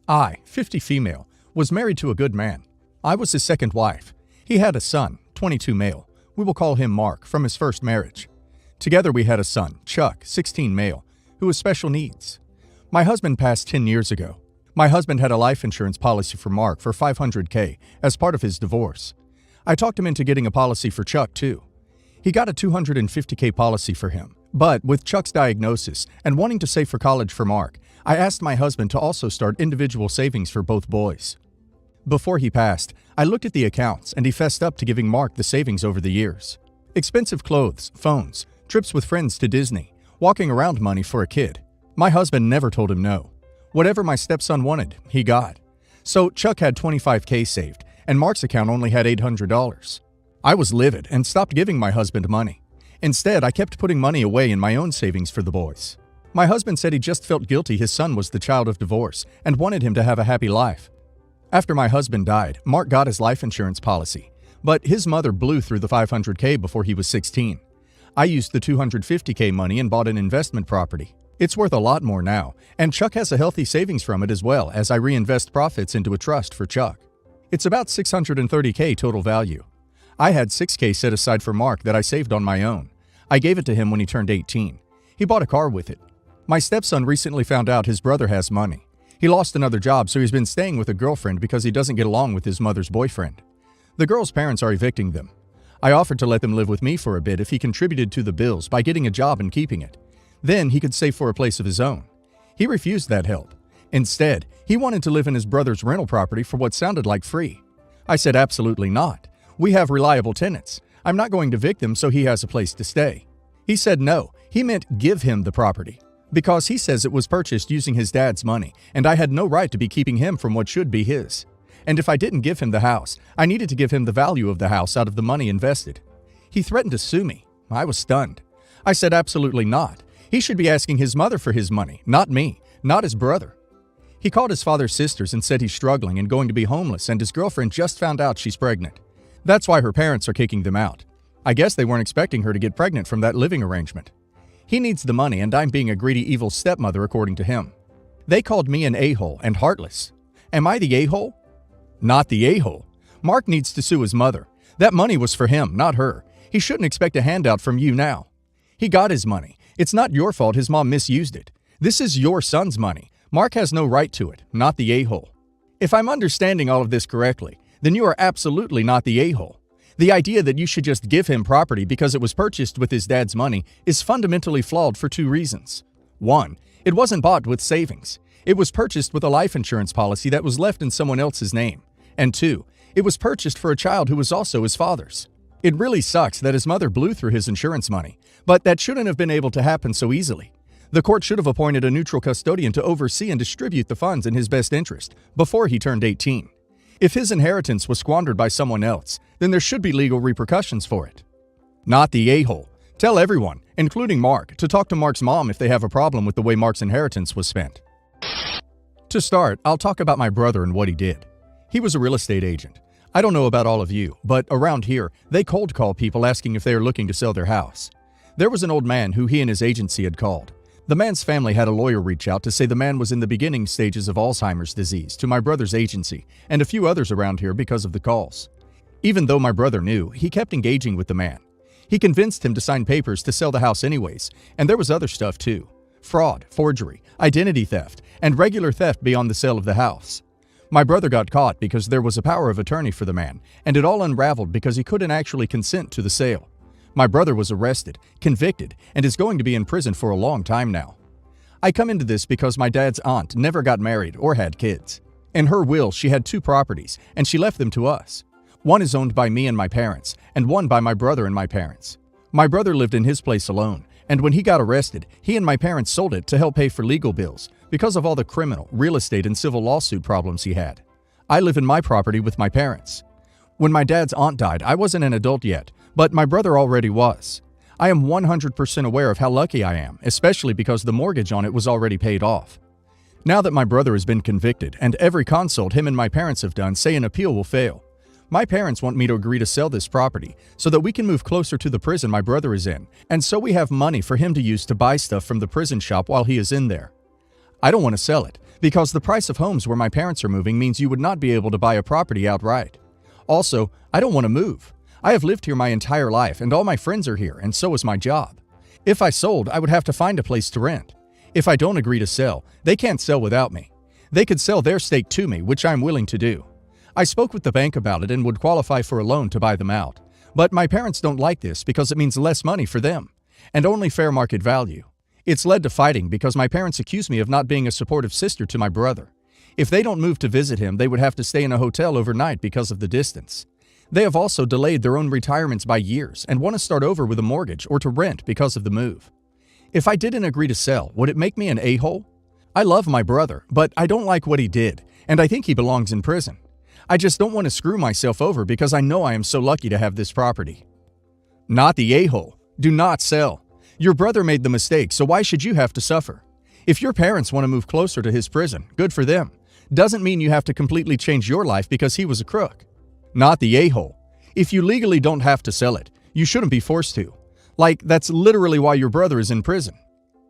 I, 50 female, was married to a good man. I was his second wife. He had a son, 22 male. We will call him Mark, from his first marriage. Together we had a son, Chuck, 16 male, who has special needs. My husband passed 10 years ago. My husband had a life insurance policy for Mark for $500K as part of his divorce. I talked him into getting a policy for Chuck too. He got a $250K policy for him. But with Chuck's diagnosis and wanting to save for college for Mark, I asked my husband to also start individual savings for both boys. Before he passed, I looked at the accounts and he fessed up to giving Mark the savings over the years. Expensive clothes, phones, trips with friends to Disney, walking around money for a kid. My husband never told him no. Whatever my stepson wanted, he got. So Chuck had $25K saved, and Mark's account only had $800. I was livid and stopped giving my husband money. Instead, I kept putting money away in my own savings for the boys. My husband said he just felt guilty his son was the child of divorce and wanted him to have a happy life. After my husband died, Mark got his life insurance policy, but his mother blew through the $500K before he was 16. I used the $250K money and bought an investment property. It's worth a lot more now, and Chuck has a healthy savings from it as well as I reinvest profits into a trust for Chuck. It's about $630K total value. I had $6K set aside for Mark that I saved on my own. I gave it to him when he turned 18. He bought a car with it. My stepson recently found out his brother has money. He lost another job, so he's been staying with a girlfriend because he doesn't get along with his mother's boyfriend. The girl's parents are evicting them. I offered to let them live with me for a bit if he contributed to the bills by getting a job and keeping it. Then he could save for a place of his own. He refused that help. Instead, he wanted to live in his brother's rental property for what sounded like free. I said absolutely not. We have reliable tenants. I'm not going to evict them so he has a place to stay. He said no, he meant give him the property. Because he says it was purchased using his dad's money, and I had no right to be keeping him from what should be his. And if I didn't give him the house, I needed to give him the value of the house out of the money invested. He threatened to sue me. I was stunned. I said absolutely not. He should be asking his mother for his money, not me, not his brother. He called his father's sisters and said he's struggling and going to be homeless, and his girlfriend just found out she's pregnant. That's why her parents are kicking them out. I guess they weren't expecting her to get pregnant from that living arrangement. He needs the money, and I'm being a greedy, evil stepmother according to him. They called me an a-hole and heartless. Am I the a-hole? Not the a-hole. Mark needs to sue his mother. That money was for him, not her. He shouldn't expect a handout from you now. He got his money. It's not your fault his mom misused it. This is your son's money. Mark has no right to it, not the a-hole. If I'm understanding all of this correctly, then you are absolutely not the a-hole. The idea that you should just give him property because it was purchased with his dad's money is fundamentally flawed for two reasons. One, it wasn't bought with savings. It was purchased with a life insurance policy that was left in someone else's name. And two, it was purchased for a child who was also his father's. It really sucks that his mother blew through his insurance money, but that shouldn't have been able to happen so easily. The court should have appointed a neutral custodian to oversee and distribute the funds in his best interest before he turned 18. If his inheritance was squandered by someone else, then there should be legal repercussions for it. Not the a-hole. Tell everyone, including Mark, to talk to Mark's mom if they have a problem with the way Mark's inheritance was spent. To start, I'll talk about my brother and what he did. He was a real estate agent. I don't know about all of you, but around here, they cold call people asking if they are looking to sell their house. There was an old man who he and his agency had called. The man's family had a lawyer reach out to say the man was in the beginning stages of Alzheimer's disease to my brother's agency and a few others around here because of the calls. Even though my brother knew, he kept engaging with the man. He convinced him to sign papers to sell the house anyways, and there was other stuff too. Fraud, forgery, identity theft, and regular theft beyond the sale of the house. My brother got caught because there was a power of attorney for the man, and it all unraveled because he couldn't actually consent to the sale. My brother was arrested, convicted, and is going to be in prison for a long time now. I come into this because my dad's aunt never got married or had kids. In her will, she had 2 properties, and she left them to us. One is owned by me and my parents, and one by my brother and my parents. My brother lived in his place alone, and when he got arrested, he and my parents sold it to help pay for legal bills because of all the criminal, real estate, and civil lawsuit problems he had. I live in my property with my parents. When my dad's aunt died, I wasn't an adult yet, but my brother already was. I am 100% aware of how lucky I am, especially because the mortgage on it was already paid off. Now that my brother has been convicted, and every consult him and my parents have done say an appeal will fail, my parents want me to agree to sell this property so that we can move closer to the prison my brother is in, and so we have money for him to use to buy stuff from the prison shop while he is in there. I don't want to sell it, because the price of homes where my parents are moving means you would not be able to buy a property outright. Also, I don't want to move. I have lived here my entire life and all my friends are here, and so is my job. If I sold, I would have to find a place to rent. If I don't agree to sell, they can't sell without me. They could sell their stake to me, which I'm willing to do. I spoke with the bank about it and would qualify for a loan to buy them out. But my parents don't like this because it means less money for them, and only fair market value. It's led to fighting because my parents accuse me of not being a supportive sister to my brother. If they don't move to visit him, they would have to stay in a hotel overnight because of the distance. They have also delayed their own retirements by years and want to start over with a mortgage or to rent because of the move. If I didn't agree to sell, would it make me an a-hole? I love my brother, but I don't like what he did, and I think he belongs in prison. I just don't want to screw myself over because I know I am so lucky to have this property. Not the a-hole. Do not sell. Your brother made the mistake, so why should you have to suffer? If your parents want to move closer to his prison, good for them. Doesn't mean you have to completely change your life because he was a crook. Not the a-hole. If you legally don't have to sell it, you shouldn't be forced to. Like, that's literally why your brother is in prison.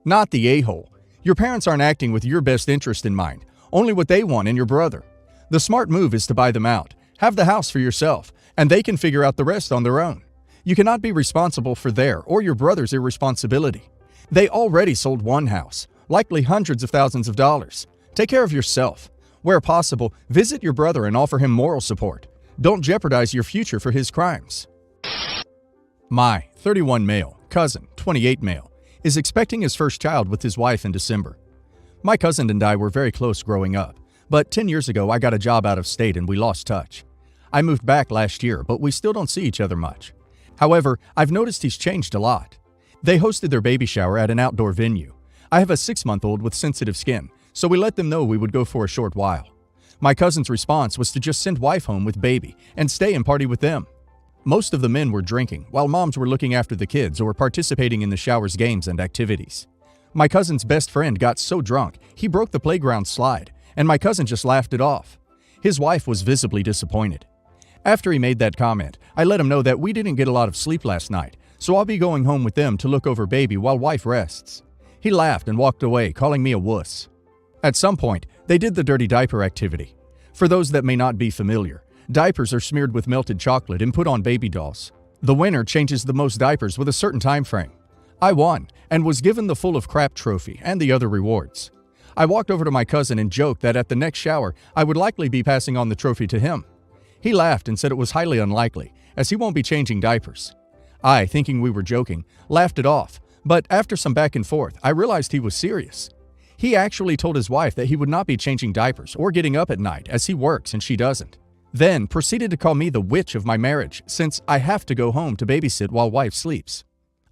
Not the a-hole. Your parents aren't acting with your best interest in mind, only what they want in your brother. The smart move is to buy them out, have the house for yourself, and they can figure out the rest on their own. You cannot be responsible for their or your brother's irresponsibility. They already sold one house, likely hundreds of thousands of dollars. Take care of yourself. Where possible, visit your brother and offer him moral support. Don't jeopardize your future for his crimes. My 31 male cousin, 28 male, is expecting his first child with his wife in December. My cousin and I were very close growing up, but 10 years ago I got a job out of state and we lost touch. I moved back last year, but we still don't see each other much. However, I've noticed he's changed a lot. They hosted their baby shower at an outdoor venue. I have a 6-month-old with sensitive skin, so we let them know we would go for a short while. My cousin's response was to just send wife home with baby and stay and party with them. Most of the men were drinking, while moms were looking after the kids or participating in the shower's games and activities. My cousin's best friend got so drunk, he broke the playground slide, and my cousin just laughed it off. His wife was visibly disappointed. After he made that comment, I let him know that we didn't get a lot of sleep last night, so I'll be going home with them to look over baby while wife rests. He laughed and walked away, calling me a wuss. At some point, they did the dirty diaper activity. For those that may not be familiar, diapers are smeared with melted chocolate and put on baby dolls. The winner changes the most diapers with a certain time frame. I won and was given the full of crap trophy and the other rewards. I walked over to my cousin and joked that at the next shower, I would likely be passing on the trophy to him. He laughed and said it was highly unlikely, as he won't be changing diapers. I, thinking we were joking, laughed it off, but after some back and forth, I realized he was serious. He actually told his wife that he would not be changing diapers or getting up at night as he works and she doesn't. Then proceeded to call me the witch of my marriage since I have to go home to babysit while wife sleeps.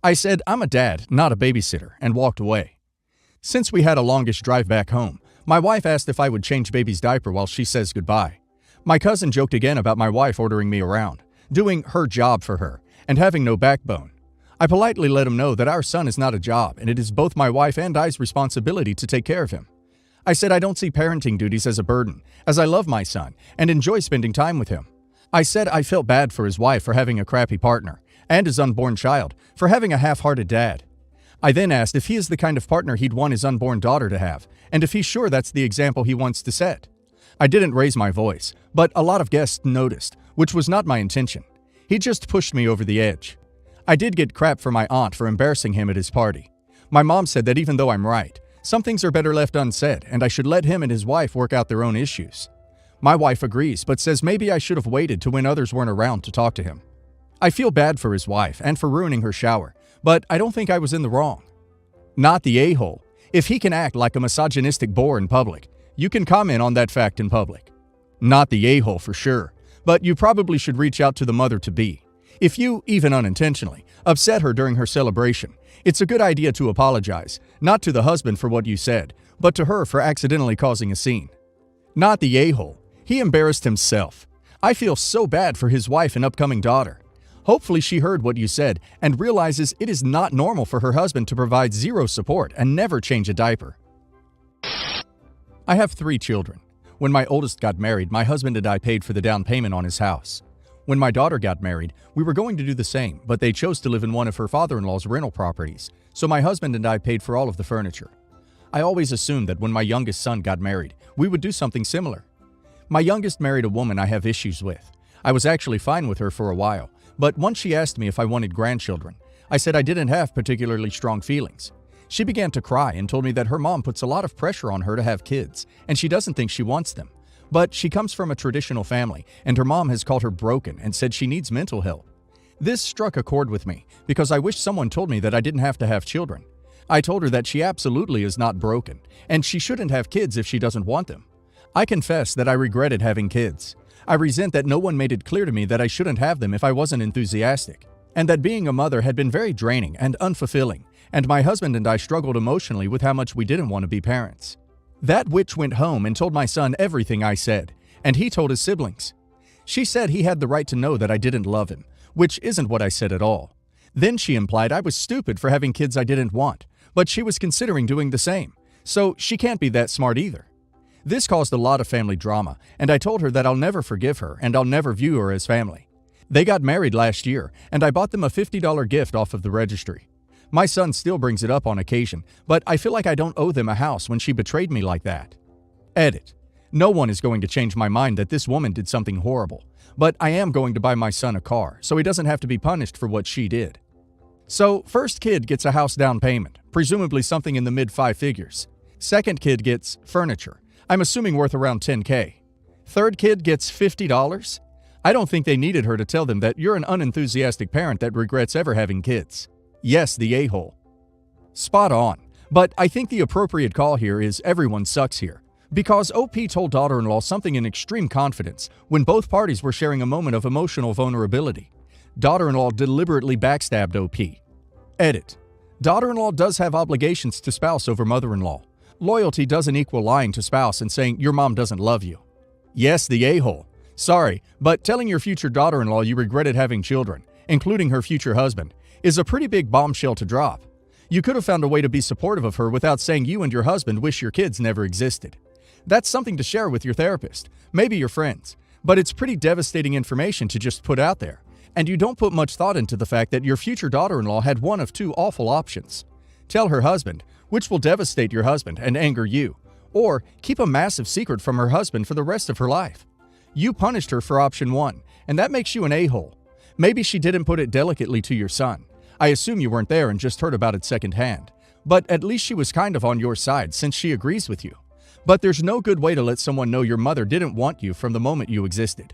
I said I'm a dad, not a babysitter, and walked away. Since we had a longish drive back home, my wife asked if I would change baby's diaper while she says goodbye. My cousin joked again about my wife ordering me around, doing her job for her, and having no backbone. I politely let him know that our son is not a job and it is both my wife and I's responsibility to take care of him. I said I don't see parenting duties as a burden, as I love my son and enjoy spending time with him. I said I felt bad for his wife for having a crappy partner, and his unborn child for having a half-hearted dad. I then asked if he is the kind of partner he'd want his unborn daughter to have, and if he's sure that's the example he wants to set. I didn't raise my voice, but a lot of guests noticed, which was not my intention. He just pushed me over the edge. I did get crap from my aunt for embarrassing him at his party. My mom said that even though I'm right, some things are better left unsaid, and I should let him and his wife work out their own issues. My wife agrees, but says maybe I should have waited to when others weren't around to talk to him. I feel bad for his wife and for ruining her shower, but I don't think I was in the wrong. Not the a-hole. If he can act like a misogynistic bore in public, you can comment on that fact in public. Not the a-hole for sure, but you probably should reach out to the mother-to-be. If you, even unintentionally, upset her during her celebration, it's a good idea to apologize, not to the husband for what you said, but to her for accidentally causing a scene. Not the a-hole. He embarrassed himself. I feel so bad for his wife and upcoming daughter. Hopefully she heard what you said and realizes it is not normal for her husband to provide zero support and never change a diaper. I have 3 children. When my oldest got married, my husband and I paid for the down payment on his house. When my daughter got married, we were going to do the same, but they chose to live in one of her father-in-law's rental properties, so my husband and I paid for all of the furniture. I always assumed that when my youngest son got married, we would do something similar. My youngest married a woman I have issues with. I was actually fine with her for a while, but once she asked me if I wanted grandchildren, I said I didn't have particularly strong feelings. She began to cry and told me that her mom puts a lot of pressure on her to have kids, and she doesn't think she wants them. But she comes from a traditional family, and her mom has called her broken and said she needs mental help. This struck a chord with me because I wish someone told me that I didn't have to have children. I told her that she absolutely is not broken, and she shouldn't have kids if she doesn't want them. I confess that I regretted having kids. I resent that no one made it clear to me that I shouldn't have them if I wasn't enthusiastic, and that being a mother had been very draining and unfulfilling, and my husband and I struggled emotionally with how much we didn't want to be parents. That witch went home and told my son everything I said, and he told his siblings. She said he had the right to know that I didn't love him, which isn't what I said at all. Then she implied I was stupid for having kids I didn't want, but she was considering doing the same, so she can't be that smart either. This caused a lot of family drama, and I told her that I'll never forgive her and I'll never view her as family. They got married last year, and I bought them a $50 gift off of the registry. My son still brings it up on occasion, but I feel like I don't owe them a house when she betrayed me like that. Edit. No one is going to change my mind that this woman did something horrible, but I am going to buy my son a car so he doesn't have to be punished for what she did. So, first kid gets a house down payment, presumably something in the mid-5 figures. Second kid gets furniture, I'm assuming worth around $10K. Third kid gets $50? I don't think they needed her to tell them that you're an unenthusiastic parent that regrets ever having kids. Yes, the a-hole. Spot on, but I think the appropriate call here is everyone sucks here. Because OP told daughter-in-law something in extreme confidence when both parties were sharing a moment of emotional vulnerability. Daughter-in-law deliberately backstabbed OP. Edit. Daughter-in-law does have obligations to spouse over mother-in-law. Loyalty doesn't equal lying to spouse and saying your mom doesn't love you. Yes, the a-hole. Sorry, but telling your future daughter-in-law you regretted having children, including her future husband, is a pretty big bombshell to drop. You could have found a way to be supportive of her without saying you and your husband wish your kids never existed. That's something to share with your therapist, maybe your friends, but it's pretty devastating information to just put out there, and you don't put much thought into the fact that your future daughter-in-law had one of two awful options. Tell her husband, which will devastate your husband and anger you, or keep a massive secret from her husband for the rest of her life. You punished her for option 1, and that makes you an a-hole. Maybe she didn't put it delicately to your son. I assume you weren't there and just heard about it secondhand. But at least she was kind of on your side since she agrees with you. But there's no good way to let someone know your mother didn't want you from the moment you existed.